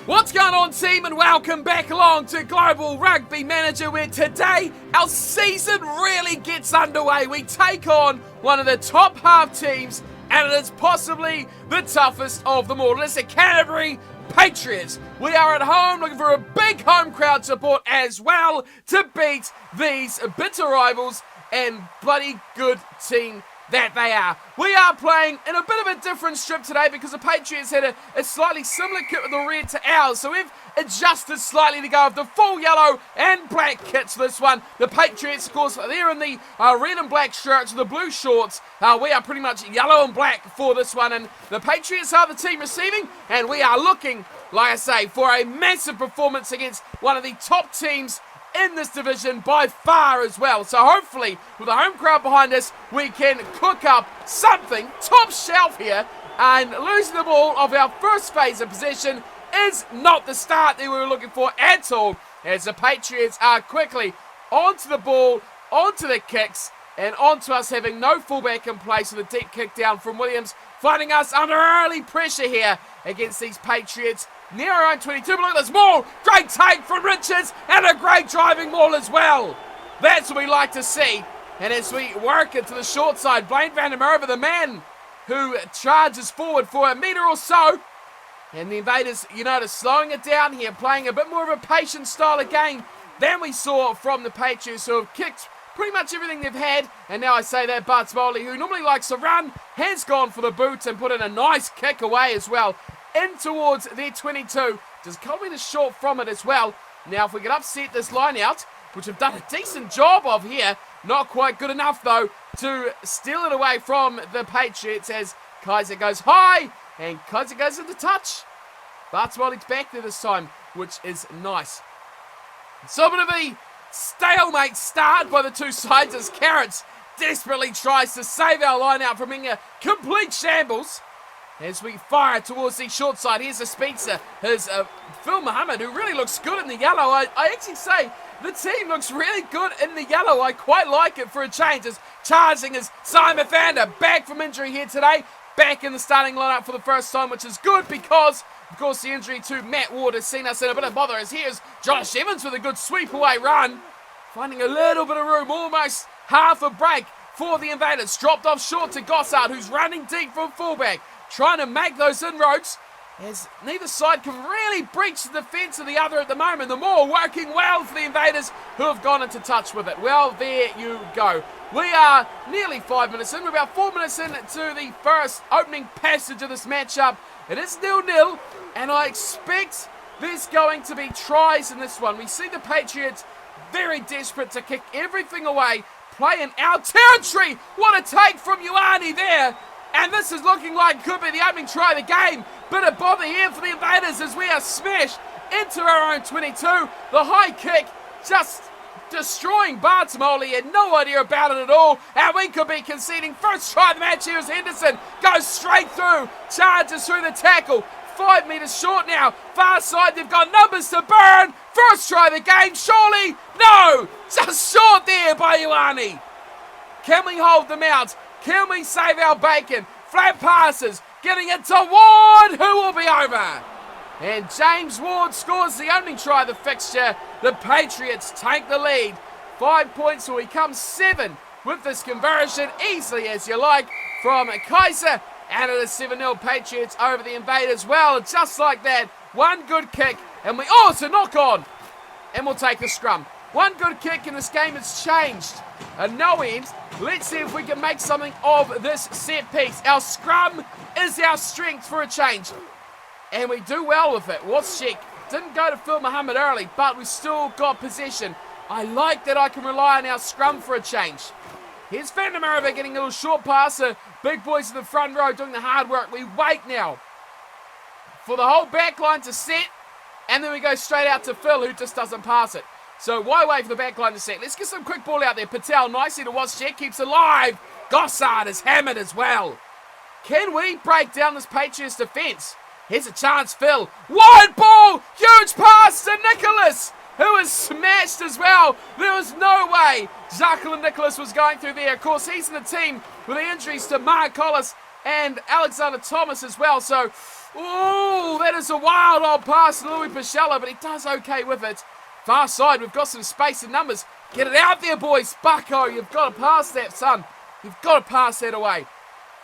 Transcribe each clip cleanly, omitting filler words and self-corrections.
What's going on, team, and welcome back along to Global Rugby Manager, where today our season really gets underway. We take on one of the top half teams, and it is possibly the toughest of them all. It's the Canterbury Patriots. We are at home looking for a big home crowd support as well to beat these bitter rivals and bloody good team that they are. We are playing in a bit of a different strip today because the Patriots had a slightly similar kit with the red to ours, so we've adjusted slightly to go with the full yellow and black kits for this one. The Patriots, of course, they're in the red and black shirts with the blue shorts. We are pretty much yellow and black for this one, and the Patriots are the team receiving, and we are looking, like I say, for a massive performance against one of the top teams in this division by far as well. So hopefully, with the home crowd behind us, we can cook up something top shelf here, and losing the ball of our first phase of possession is not the start that we were looking for at all, as the Patriots are quickly onto the ball, onto the kicks, and onto us having no fullback in place with a deep kick down from Williams, finding us under early pressure here against these Patriots. Near our own 22, but look at this maul. Great take from Richards and a great driving maul as well. That's what we like to see. And as we work it to the short side, Blaine van der Merwe, the man who charges forward for a metre or so. And the Invaders, you notice, slowing it down here, playing a bit more of a patient style of game than we saw from the Patriots, who have kicked pretty much everything they've had. And now I say that Bartoli, who normally likes to run, has gone for the boot and put in a nice kick away as well, in towards their 22. Just cut me the short from it as well. Now, if we can upset this line out, which we've done a decent job of here, not quite good enough, though, to steal it away from the Patriots as Kaiser goes high, and Kaiser goes into touch. Bartoli's back there this time, which is nice. So a bit of a stalemate start by the two sides as Carrots desperately tries to save our line out from being a complete shambles. As we fire towards the short side, here's a speedster. Here's Phil Muhammad, who really looks good in the yellow. I actually say the team looks really good in the yellow. I quite like it for a change. As charging is Simon Vander, back from injury here today. Back in the starting lineup for the first time, which is good because, of course, the injury to Matt Ward has seen us in a bit of bother. As here's Josh Evans with a good sweep away run. Finding a little bit of room, almost half a break for the Invaders. Dropped off short to Gossard, who's running deep from fullback, trying to make those inroads, as neither side can really breach the defence of the other at the moment. The maul working well for the Invaders, who have gone into touch with it. Well, there you go. We are nearly 5 minutes in. We're about 4 minutes into the first opening passage of this matchup. It is 0-0, and I expect there's going to be tries in this one. We see the Patriots very desperate to kick everything away, play in our territory. What a take from Ioane there. And this is looking like could be the opening try of the game. Bit of bother here for the Invaders as we are smashed into our own 22. The high kick just destroying Bartoli. Had no idea about it at all. And we could be conceding first try of the match here as Henderson goes straight through. Charges through the tackle. 5 metres short now. Far side, they've got numbers to burn. First try of the game, surely. No! Just short there by Ioane. Can we hold them out? Can we save our bacon? Flat passes, getting it to Ward, who will be over. And James Ward scores the only try of the fixture. The Patriots take the lead. 5 points will become 7 with this conversion, easily as you like, from Kaiser. And it is 7-0 Patriots over the Invaders. Well, just like that, one good kick, and it's a knock on. And we'll take the scrum. One good kick and this game has changed. A no end. Let's see if we can make something of this set piece. Our scrum is our strength for a change. And we do well with it. Waszek didn't go to Phil Muhammad early, but we still got possession. I like that I can rely on our scrum for a change. Here's Van der Merwe getting a little short pass. Big boys in the front row doing the hard work. We wait now for the whole back line to set. And then we go straight out to Phil, who just doesn't pass it. So why wait for the back line to set? Let's get some quick ball out there. Patel nicely to Waszek, keeps alive. Gossard is hammered as well. Can we break down this Patriots defence? Here's a chance, Phil. Wide ball! Huge pass to Nicholas! who was smashed as well. There was no way Jacqueline Nicholas was going through there. Of course, he's in the team with the injuries to Mark Collis and Alexander Thomas as well. So, ooh, that is a wild old pass to Louis Pichella, but he does okay with it. Far side, we've got some space and numbers. Get it out there, boys. Bucko, you've got to pass that, son. You've got to pass that away.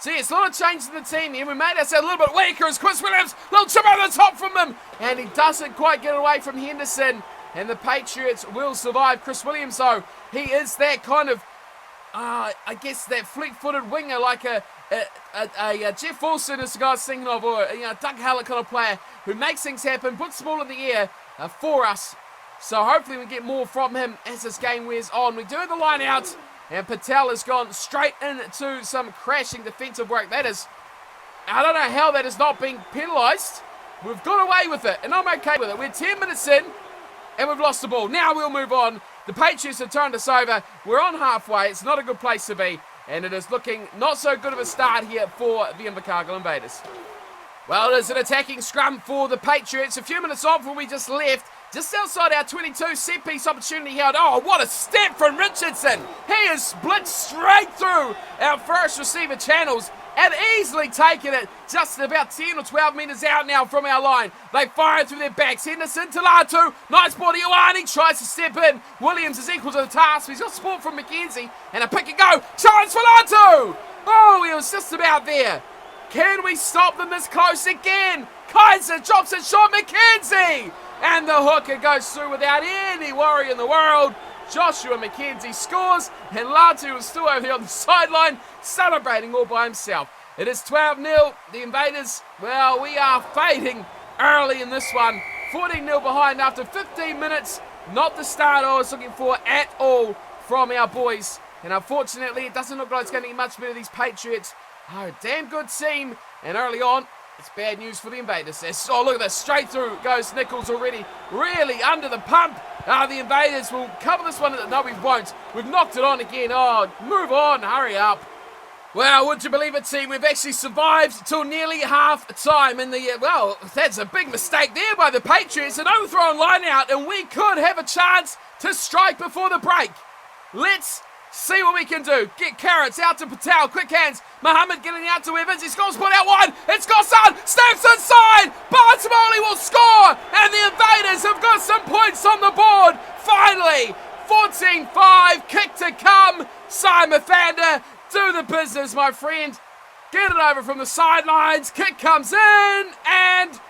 So yes, a lot of change in the team here. We made ourselves a little bit weaker as Chris Williams, little chip over the top from him, and he doesn't quite get away from Henderson. And the Patriots will survive. Chris Williams, though, he is that kind of, I guess, that fleet-footed winger, like a Jeff Wilson is the guy I was thinking of, or Doug Hallett kind of player who makes things happen, puts the ball in the air for us. So hopefully we get more from him as this game wears on. We do have the line out, and Patel has gone straight into some crashing defensive work. That is, I don't know how that is not being penalised. We've got away with it, and I'm okay with it. We're 10 minutes in, and we've lost the ball. Now we'll move on. The Patriots have turned us over. We're on halfway. It's not a good place to be, and it is looking not so good of a start here for the Invercargill Invaders. Well, it is an attacking scrum for the Patriots. A few minutes on before we just left. Just outside our 22, set-piece opportunity here. Oh, what a step from Richardson. He has blitzed straight through our first receiver channels and easily taken it just about 10 or 12 metres out now from our line. They fire through their backs. Henderson to Latu. Nice ball to Ioane. Tries to step in. Williams is equal to the task. He's got support from McKenzie. And a pick and go. Chance for Latu. Oh, he was just about there. Can we stop them this close again? Kaiser drops it short. McKenzie. And the hooker goes through without any worry in the world. Joshua McKenzie scores, and Latu is still over here on the sideline, celebrating all by himself. It is 12-0. The Invaders, well, we are fading early in this one. 14-0 behind after 15 minutes. Not the start I was looking for at all from our boys. And unfortunately, it doesn't look like it's going to get much better. These Patriots are a damn good team. And early on, it's bad news for the Invaders. Oh, look at this. Straight through goes Nichols already. Really under the pump. The Invaders will cover this one. No, we won't. We've knocked it on again. Oh, move on. Hurry up. Well, would you believe it, team? We've actually survived till nearly half time. And well, that's a big mistake there by the Patriots. An overthrown line out, and we could have a chance to strike before the break. Let's see what we can do. Get Carrots out to Patel. Quick hands. Muhammad getting out to Evans. He scores, put out wide. It's Gossard. Steps inside. Bartamoli will score. And the Invaders have got some points on the board. Finally, 14-5. Kick to come. Simon Fander, do the business, my friend. Get it over from the sidelines. Kick comes in. And,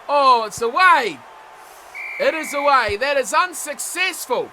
oh, it's away. It is away. That is unsuccessful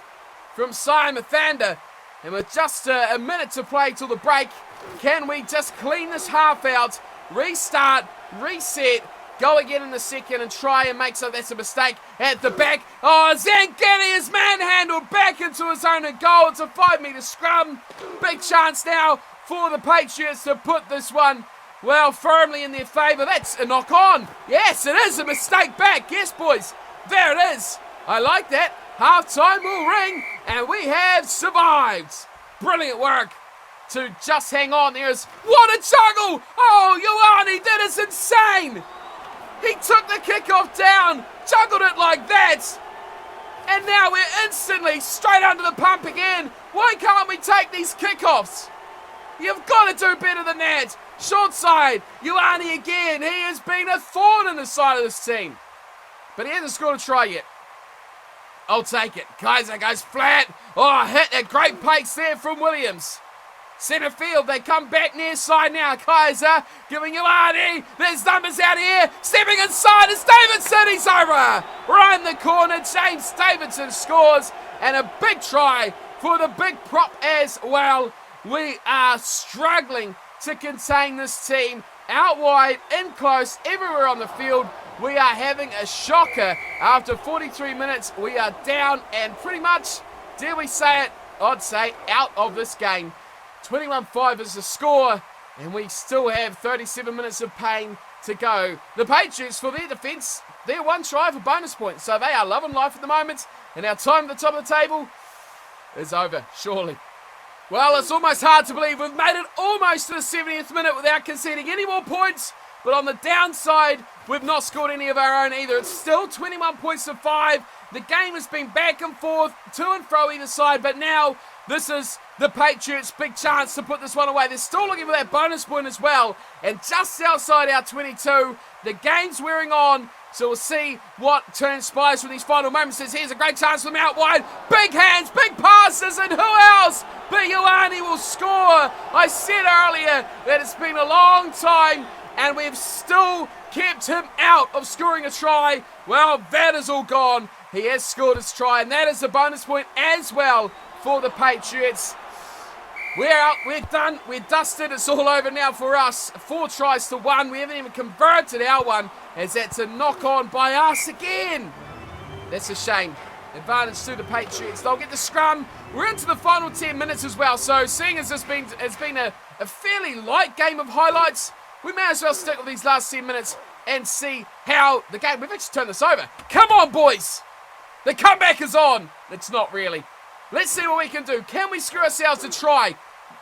from Simon Fander. And with just a minute to play till the break, can we just clean this half out, restart, reset, go again in the second and try and make so that's a mistake at the back. Oh, Zangani is manhandled back into his own goal. It's a 5-metre scrum. Big chance now for the Patriots to put this one, well, firmly in their favour. That's a knock on. Yes, it is a mistake back. Yes, boys, there it is. I like that. Half-time will ring, and we have survived. Brilliant work to just hang on. There's, what a juggle! Oh, Ioane, that is insane! He took the kickoff down, juggled it like that, and now we're instantly straight under the pump again. Why can't we take these kickoffs? You've got to do better than that. Short side, Ioane again. He has been a thorn in the side of this team, but he hasn't scored a try yet. I'll take it. Kaiser goes flat. Oh, hit a great pace there from Williams. Centre field, they come back near side now. Kaiser giving Ioane. There's numbers out here. Stepping inside is Davidson. He's over. Right in the corner. James Davidson scores. And a big try for the big prop as well. We are struggling to contain this team. Out wide, in close, everywhere on the field. We are having a shocker. After 43 minutes, we are down and pretty much, dare we say it, I'd say out of this game. 21-5 is the score, and we still have 37 minutes of pain to go. The Patriots, for their defence, they're one try for bonus points, so they are loving life at the moment, and our time at the top of the table is over, surely. Well, it's almost hard to believe we've made it almost to the 70th minute without conceding any more points. But on the downside, we've not scored any of our own either. It's still 21 points to 5. The game has been back and forth, to and fro either side, but now this is the Patriots' big chance to put this one away. They're still looking for that bonus point as well. And just outside our 22, the game's wearing on. So we'll see what transpires from these final moments. Here's a great chance from out wide. Big hands, big passes, and who else but Ioane will score? I said earlier that it's been a long time and we've still kept him out of scoring a try. Well, that is all gone. He has scored his try, and that is a bonus point as well for the Patriots. We're out, we're done, we're dusted, it's all over now for us. 4 tries to 1, we haven't even converted our one, as that's a knock on by us again. That's a shame. Advantage to the Patriots. They'll get the scrum. We're into the final 10 minutes as well, so seeing as it's been a fairly light game of highlights, we may as well stick with these last 10 minutes and see how the game... We've actually turned this over. Come on, boys! The comeback is on. It's not really. Let's see what we can do. Can we screw ourselves a try?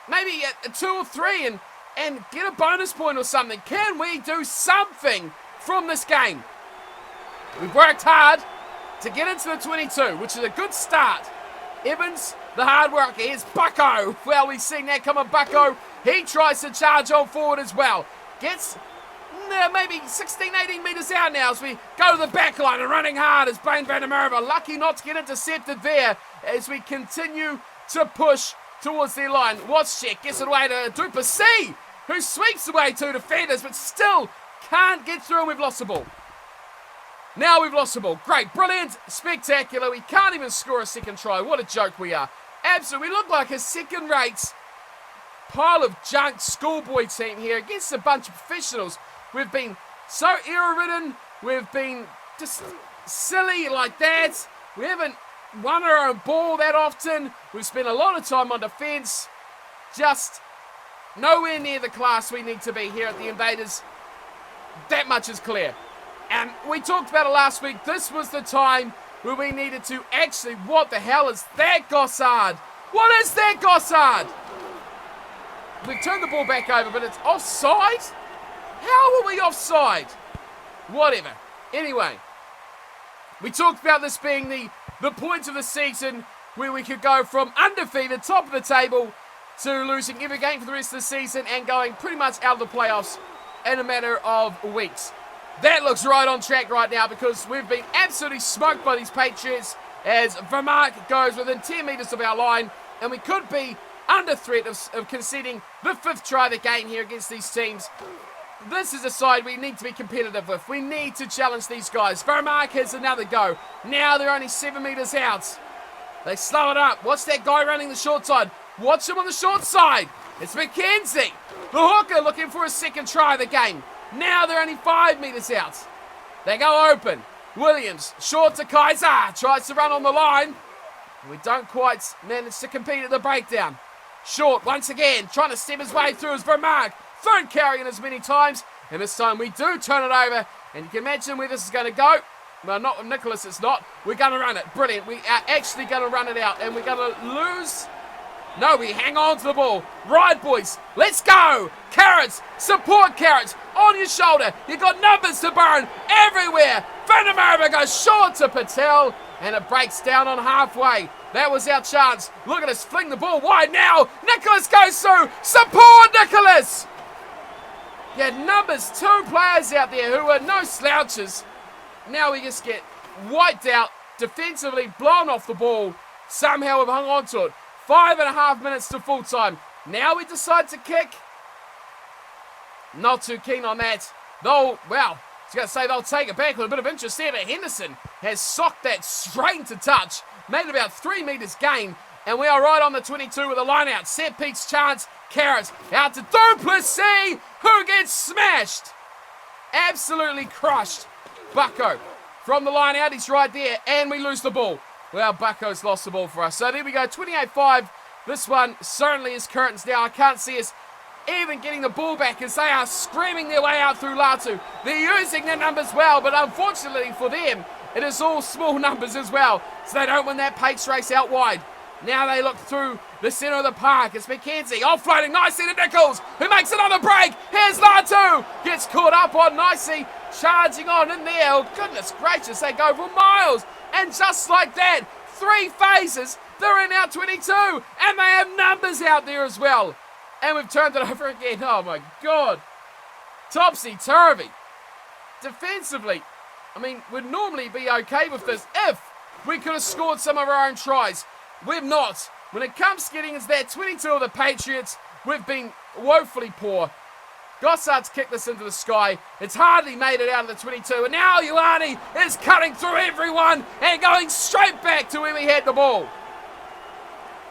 Maybe a 2 or 3 and get a bonus point or something. Can we do something from this game? We've worked hard to get into the 22, which is a good start. Evans, the hard worker. Here's Bucko. Well, we've seen that come on Bucko. He tries to charge on forward as well. Gets maybe 16, 18 metres out now as we go to the back line and running hard as Blaine van der Merwe. Lucky not to get intercepted there as we continue to push towards their line. Watschek gets it away to Duplessis, who sweeps away 2 defenders but still can't get through, and we've lost the ball. Now we've lost the ball. Great, brilliant, spectacular. We can't even score a second try. What a joke we are. Absolutely, we look like a second-rate pile of junk schoolboy team here against a bunch of professionals. We've been so error-ridden. We've been just silly like that. We haven't won our own ball that often. We've spent a lot of time on defence. Just nowhere near the class we need to be here at the Invaders. That much is clear. And we talked about it last week. This was the time where we needed to actually... What the hell is that, Gossard? What is that, Gossard? We've turned the ball back over, but it's offside? How are we offside? Whatever. Anyway, we talked about this being the point of the season where we could go from undefeated, top of the table, to losing every game for the rest of the season and going pretty much out of the playoffs in a matter of weeks. That looks right on track right now because we've been absolutely smoked by these Patriots as Vermaak goes within 10 metres of our line, and we could be under threat of conceding the 5th try of the game here against these teams. This is a side we need to be competitive with. We need to challenge these guys. Vermaak has another go. Now they're only 7 metres out. They slow it up. Watch that guy running the short side. Watch him on the short side. It's McKenzie, the hooker, looking for a second try of the game. Now they're only 5 metres out. They go open. Williams, short to Kaiser. Tries to run on the line. We don't quite manage to compete at the breakdown. Short, once again, trying to step his way through as Vermaak. 3rd carrying as many times. And this time we do turn it over. And you can imagine where this is going to go. Well, not with Nicholas, it's not. We're going to run it. Brilliant. We are actually going to run it out. And we're going to lose... No, we hang on to the ball. Right, boys. Let's go. Carrots. Support Carrots. On your shoulder. You've got numbers to burn everywhere. Van der Merwe goes short to Patel. And it breaks down on halfway. That was our chance. Look at us fling the ball wide now. Nicholas goes through. Support Nicholas. You had numbers, 2 players out there who are no slouches. Now we just get wiped out. Defensively blown off the ball. Somehow we've hung on to it. 5.5 minutes to full time. Now we decide to kick. Not too keen on that. Though, well, I was going to say they'll take it back with a bit of interest there, but Henderson has socked that straight to touch. Made it about 3 metres gain. And we are right on the 22 with a line out. Set piece chance. Carrots out to Duplessis, who gets smashed. Absolutely crushed. Bucko from the line out. He's right there. And we lose the ball. Well, Bucko's lost the ball for us. So there we go, 28-5. This one certainly is curtains now. I can't see us even getting the ball back as they are screaming their way out through Latu. They're using their numbers well, but unfortunately for them, it is all small numbers as well. So they don't win that pace race out wide. Now they look through the centre of the park. It's McKenzie offloading nicely to Nichols, who makes another break. Here's Latu. Fatu gets caught up on nicely, charging on in there. Oh, goodness gracious, they go for miles. And just like that, 3 phases, they're in our 22. And they have numbers out there as well. And we've turned it over again. Oh, my God. Topsy-turvy. Defensively, I mean, we'd normally be okay with this if we could have scored some of our own tries. We've not. When it comes to getting into that 22 of the Patriots, we've been woefully poor. Gossard's kicked this into the sky. It's hardly made it out of the 22. And now Ioane is cutting through everyone and going straight back to where we had the ball.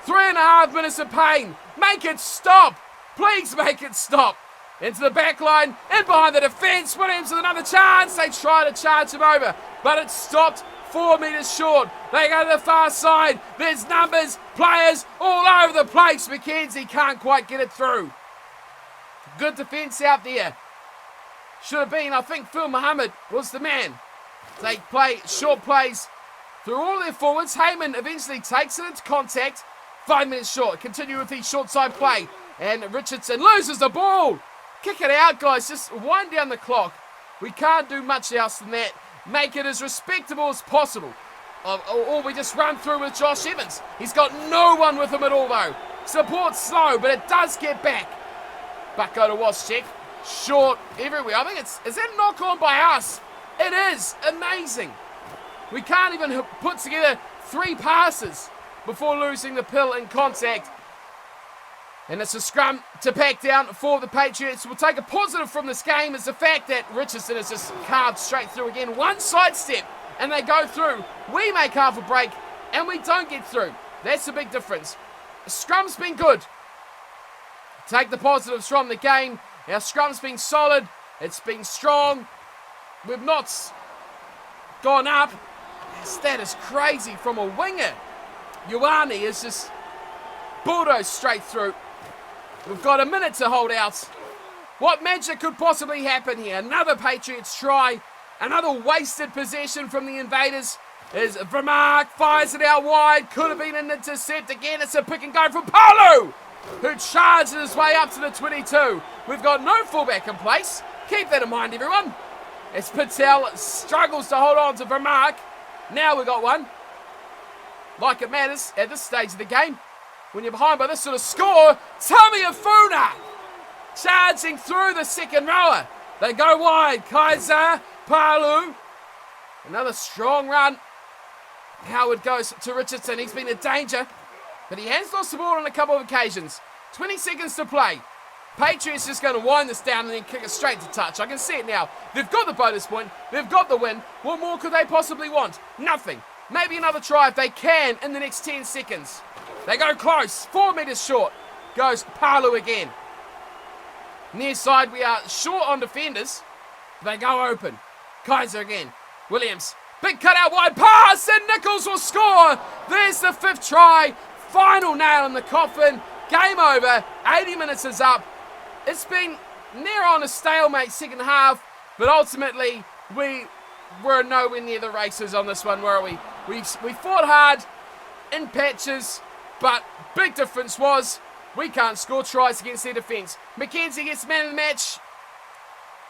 3.5 minutes of pain. Make it stop. Please make it stop. Into the back line, in behind the defence. Williams with another chance. They try to charge him over, but it's stopped 4 metres short. They go to the far side. There's numbers, players all over the place. McKenzie can't quite get it through. Good defence out there. Should have been, I think, Phil Muhammad was the man. They play short plays through all their forwards. Heyman eventually takes it into contact. 5 minutes short. Continue with the short side play. And Richardson loses the ball. Kick it out, guys. Just wind down the clock. We can't do much else than that. Make it as respectable as possible. Or we just run through with Josh Evans. He's got no one with him at all, though. Support's slow, but it does get back. Back go to Waschek. Short everywhere. I think is that a knock on by us? It is. Amazing. We can't even put together 3 passes before losing the pill in contact. And it's a scrum to pack down for the Patriots. We'll take a positive from this game is the fact that Richardson has just carved straight through again. One sidestep and they go through. We make half a break and we don't get through. That's the big difference. The scrum's been good. Take the positives from the game. Our scrum's been solid. It's been strong. We've not gone up. That is crazy from a winger. Ioane is just bulldozed straight through. We've got a minute to hold out. What magic could possibly happen here? Another Patriots try. Another wasted possession from the invaders. As Vermaak fires it out wide. Could have been an intercept again. It's a pick and go from Palu, who charges his way up to the 22. We've got no fullback in place. Keep that in mind, everyone. As Patel struggles to hold on to Vermaak. Now we've got one. Like it matters at this stage of the game. When you're behind by this sort of score, Tommy Afuna charging through the second rower. They go wide. Kaiser, Palu. Another strong run. Howard goes to Richardson. He's been a danger, but he has lost the ball on a couple of occasions. 20 seconds to play. Patriots just going to wind this down and then kick it straight to touch. I can see it now. They've got the bonus point. They've got the win. What more could they possibly want? Nothing. Maybe another try if they can in the next 10 seconds. They go close. 4 metres short. Goes Palu again. Near side, we are short on defenders. They go open. Kaiser again. Williams. Big cut out wide pass and Nichols will score. There's the 5th try. Final nail in the coffin. Game over. 80 minutes is up. It's been near on a stalemate second half, but ultimately we were nowhere near the races on this one, were we? We fought hard in patches, but big difference was we can't score tries against their defence. McKenzie gets man of the match,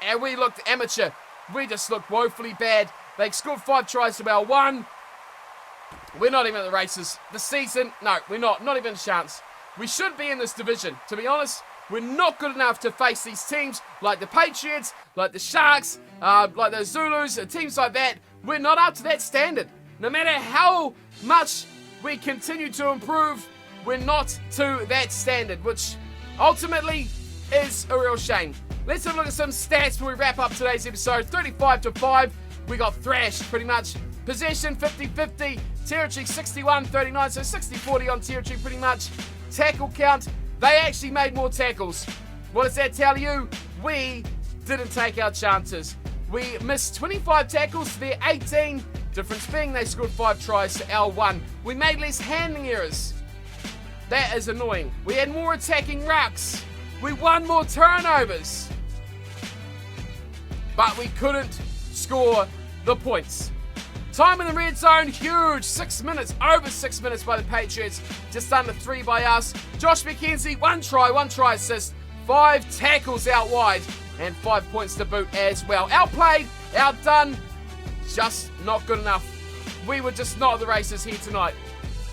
and we looked amateur. We just looked woefully bad. They scored 5 tries to our 1. We're not even at the races. The season, no, we're not. Not even a chance. We should be in this division. To be honest, we're not good enough to face these teams like the Patriots, like the Sharks, like the Zulus, teams like that. We're not up to that standard. No matter how much we continue to improve, we're not to that standard, which ultimately is a real shame. Let's have a look at some stats before we wrap up today's episode. 35-5. We got thrashed pretty much. Possession 50-50. Territory 61-39, so 60-40 on territory pretty much. Tackle count, they actually made more tackles. What does that tell you? We didn't take our chances. We missed 25 tackles to their 18. Difference being they scored 5 tries to our 1. We made less handling errors. That is annoying. We had more attacking rucks. We won more turnovers. But we couldn't score the points. Time in the red zone, huge. 6 minutes, over 6 minutes by the Patriots. Just under 3 by us. Josh McKenzie, 1 try assist. 5 tackles out wide. and 5 points to boot as well. Outplayed, outdone, just not good enough. We were just not at the races here tonight.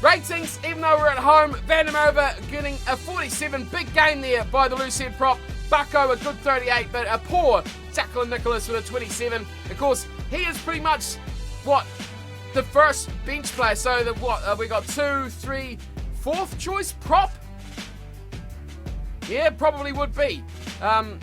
Ratings, even though we're at home, Van der Merwe getting a 47. Big game there by the loose head prop. Bucko a good 38, but a poor Jacqueline Nicholas with a 27. Of course, he is pretty much, the first bench player. So we got 2, 3, 4th choice prop? Yeah, probably would be.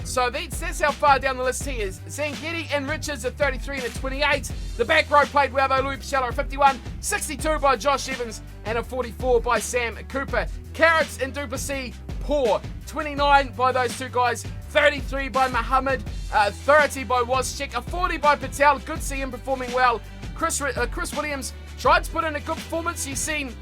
So that's how far down the list he is. Zangetti and Richards at 33 and a 28. The back row played well though. Louis Pichello at 51, 62 by Josh Evans, and a 44 by Sam Cooper. Carrots and Duplessis, poor. 29 by those two guys, 33 by Muhammad, 30 by Wozczyk, a 40 by Patel. Good to see him performing well. Chris Williams tried to put in a good performance. He's seen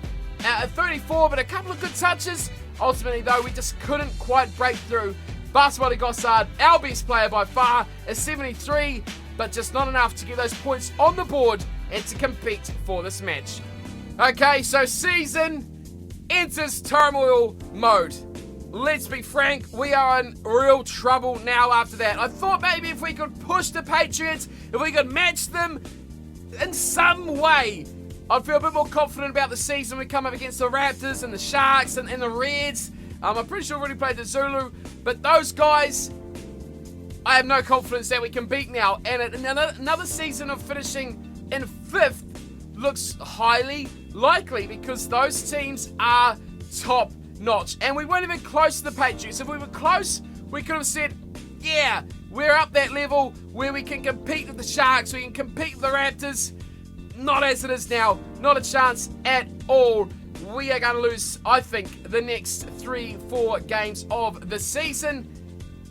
a 34, but a couple of good touches. Ultimately, though, we just couldn't quite break through. Basketball Gossard, our best player by far, is 73, but just not enough to get those points on the board and to compete for this match. Okay, so season enters turmoil mode. Let's be frank, we are in real trouble now after that. I thought maybe if we could push the Patriots, if we could match them in some way, I'd feel a bit more confident about the season. We come up against the Raptors and the Sharks and the Reds. I'm pretty sure we already played the Zulu, but those guys, I have no confidence that we can beat now. And another season of finishing in 5th looks highly likely because those teams are top notch. And we weren't even close to the Patriots. If we were close, we could have said, yeah, we're up that level where we can compete with the Sharks, we can compete with the Raptors. Not as it is now. Not a chance at all. We are going to lose, I think, the next 3-4 games of the season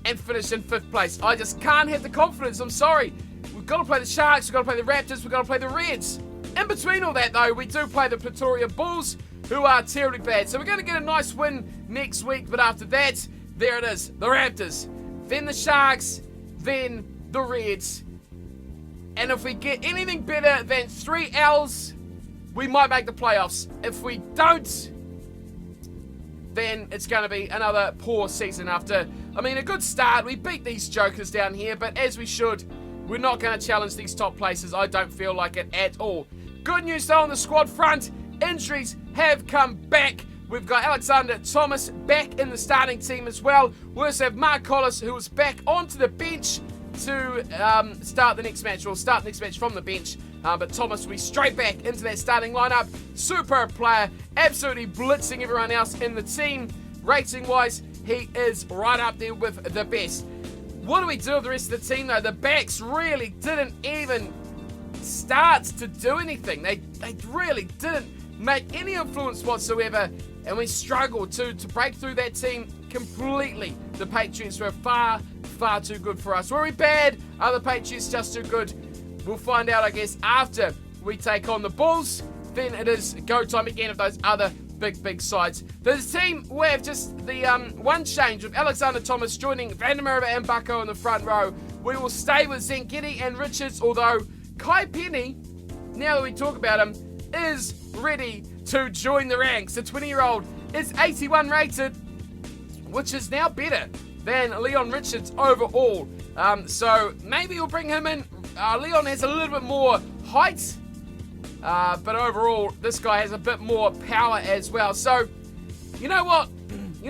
and finish in 5th place. I just can't have the confidence. I'm sorry. We've got to play the Sharks. We've got to play the Raptors. We've got to play the Reds. In between all that, though, we do play the Pretoria Bulls, who are terribly bad. So we're going to get a nice win next week. But after that, there it is. The Raptors. Then the Sharks. Then the Reds. And if we get anything better than 3 L's, we might make the playoffs. If we don't, then it's going to be another poor season after, a good start. We beat these jokers down here, but as we should, we're not going to challenge these top places. I don't feel like it at all. Good news though on the squad front. Injuries have come back. We've got Alexander Thomas back in the starting team as well. We also have Mark Collis, who was back onto the bench to start the next match. We'll start the next match from the bench, but Thomas will be straight back into that starting lineup. Superb player, absolutely blitzing everyone else in the team. Rating wise, he is right up there with the best. What do we do with the rest of the team though? The backs really didn't even start to do anything. They really didn't make any influence whatsoever, and we struggled to break through that team completely. The Patriots were far too good for us. Were we bad? Are the Patriots just too good? We'll find out, I guess, after we take on the Bulls. Then it is go time again of those other big sides. The team will have just the one change with Alexander Thomas joining Van der Merwe and Bucko in the front row. We will stay with Zangetti and Richards, although Kai Penny, now that we talk about him, is ready to join the ranks. The 20-year-old is 81 rated, which is now better than Leon Richards overall. So maybe we'll bring him in. Leon has a little bit more height, but overall this guy has a bit more power as well. So you know what?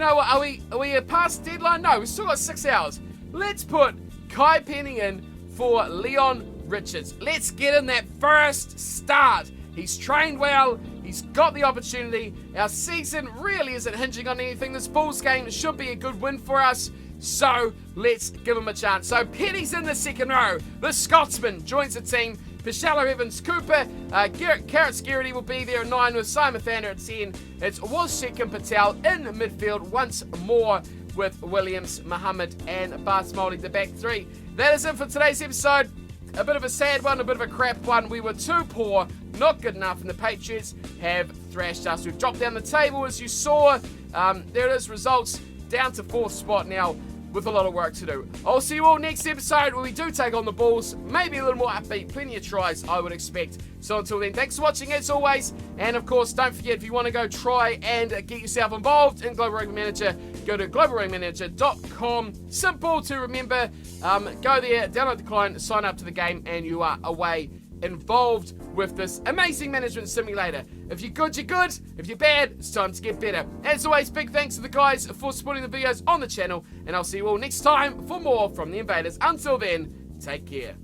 Are we past deadline? No, we've still got 6 hours. Let's put Kai Penny in for Leon Richards. Let's get in that first start. He's trained well. He's got the opportunity. Our season really isn't hinging on anything. This Bulls game should be a good win for us. So let's give him a chance. So Penny's in the second row. The Scotsman joins the team. Pichello, Evans, Cooper, Carrot Garrity will be there at 9 with Simon Thander at 10. It's Wozczyk and Patel in midfield once more with Williams, Muhammad and Basmoli, the back three. That is it for today's episode. A bit of a sad one, a bit of a crap one. We were too poor, not good enough, and the Patriots have thrashed us. We've dropped down the table, as you saw. There it is, results down to 4th spot now with a lot of work to do. I'll see you all next episode where we do take on the Bulls. Maybe a little more upbeat, plenty of tries, I would expect. So until then, thanks for watching as always. And of course, don't forget, if you want to go try and get yourself involved in Global Rugby Manager, go to globalrugbyManager.com. Simple to remember. Go there, download the client, sign up to the game, and you are away involved with this amazing management simulator. If you're good, you're good. If you're bad, it's time to get better. As always, big thanks to the guys for supporting the videos on the channel, and I'll see you all next time for more from the Invaders. Until then, take care.